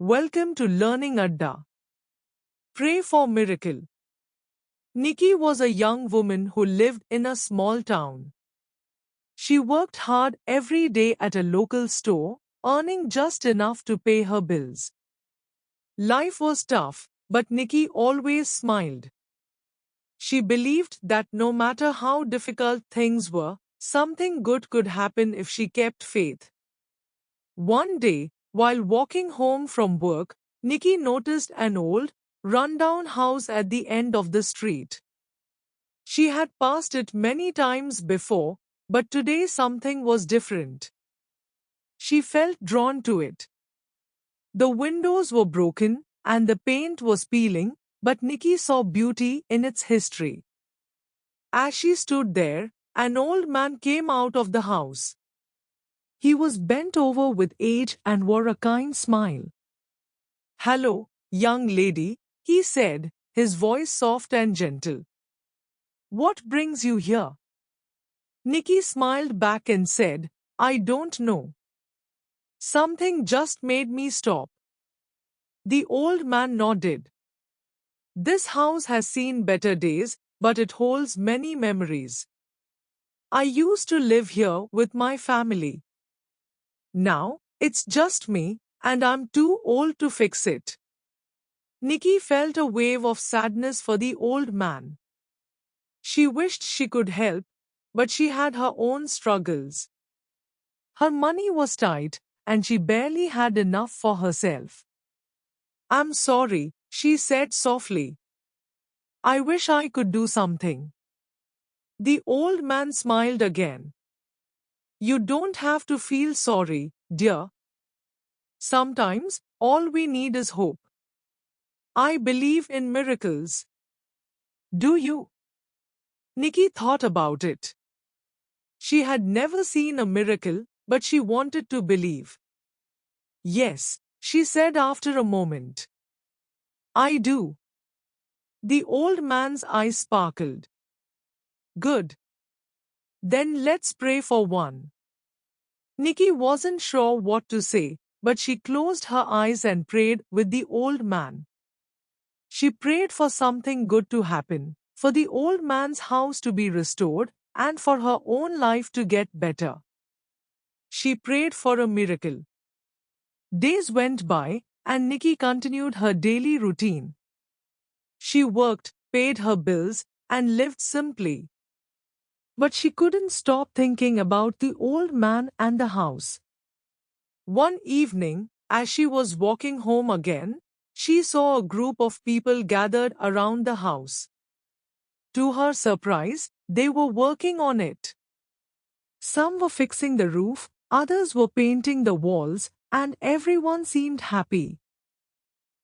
Welcome to Learning Adda. Pray for miracle. Niki was a young woman who lived in a small town. She worked hard every day at a local store, earning just enough to pay her bills. Life was tough, but Niki always smiled. She believed that no matter how difficult things were, something good could happen if she kept faith. One day, while walking home from work, Niki noticed an old, run-down house at the end of the street. She had passed it many times before, but today something was different. She felt drawn to it. The windows were broken and the paint was peeling, but Niki saw beauty in its history. As she stood there, an old man came out of the house. He was bent over with age and wore a kind smile. "Hello, young lady," he said, his voice soft and gentle. "What brings you here?" Niki smiled back and said, "I don't know. Something just made me stop." The old man nodded. "This house has seen better days, but it holds many memories. I used to live here with my family. Now, it's just me, and I'm too old to fix it." Niki felt a wave of sadness for the old man. She wished she could help, but she had her own struggles. Her money was tight, and she barely had enough for herself. "I'm sorry," she said softly. "I wish I could do something." The old man smiled again. "You don't have to feel sorry, dear. Sometimes, all we need is hope. I believe in miracles." "Do you?" Niki thought about it. She had never seen a miracle, but she wanted to believe. "Yes," she said after a moment. "I do." The old man's eyes sparkled. "Good. Then let's pray for one." Niki wasn't sure what to say, but she closed her eyes and prayed with the old man. She prayed for something good to happen, for the old man's house to be restored, and for her own life to get better. She prayed for a miracle. Days went by, and Niki continued her daily routine. She worked, paid her bills, and lived simply. But she couldn't stop thinking about the old man and the house. One evening, as she was walking home again, she saw a group of people gathered around the house. To her surprise, they were working on it. Some were fixing the roof, others were painting the walls, and everyone seemed happy.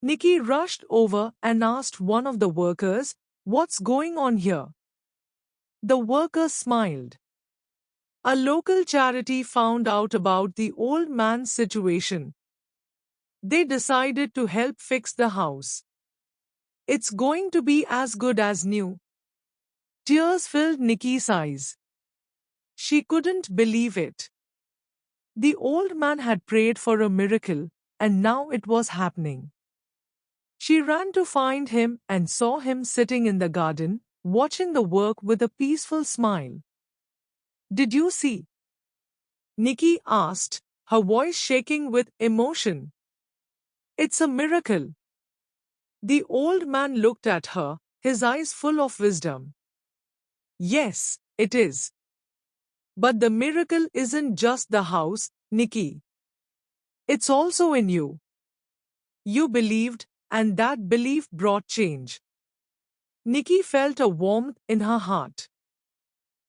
Niki rushed over and asked one of the workers, "What's going on here?" The worker smiled. "A local charity found out about the old man's situation. They decided to help fix the house. It's going to be as good as new." Tears filled Niki's eyes. She couldn't believe it. The old man had prayed for a miracle, and now it was happening. She ran to find him and saw him sitting in the garden, watching the work with a peaceful smile. "Did you see?" Niki asked, her voice shaking with emotion. "It's a miracle." The old man looked at her, his eyes full of wisdom. "Yes, it is. But the miracle isn't just the house, Niki. It's also in you. You believed, and that belief brought change." Niki felt a warmth in her heart.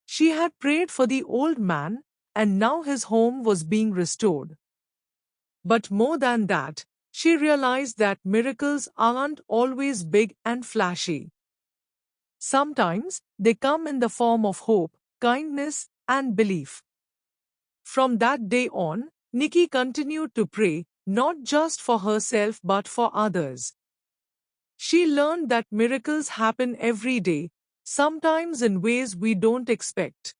She had prayed for the old man, and now his home was being restored. But more than that, she realized that miracles aren't always big and flashy. Sometimes they come in the form of hope, kindness, and belief. From that day on, Niki continued to pray, not just for herself but for others. She learned that miracles happen every day, sometimes in ways we don't expect.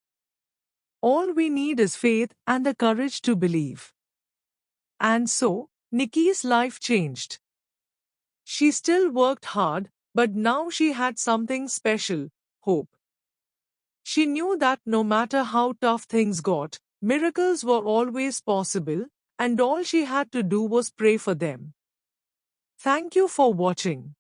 All we need is faith and the courage to believe. And so, Niki's life changed. She still worked hard, but now she had something special: hope. She knew that no matter how tough things got, miracles were always possible, and all she had to do was pray for them. Thank you for watching.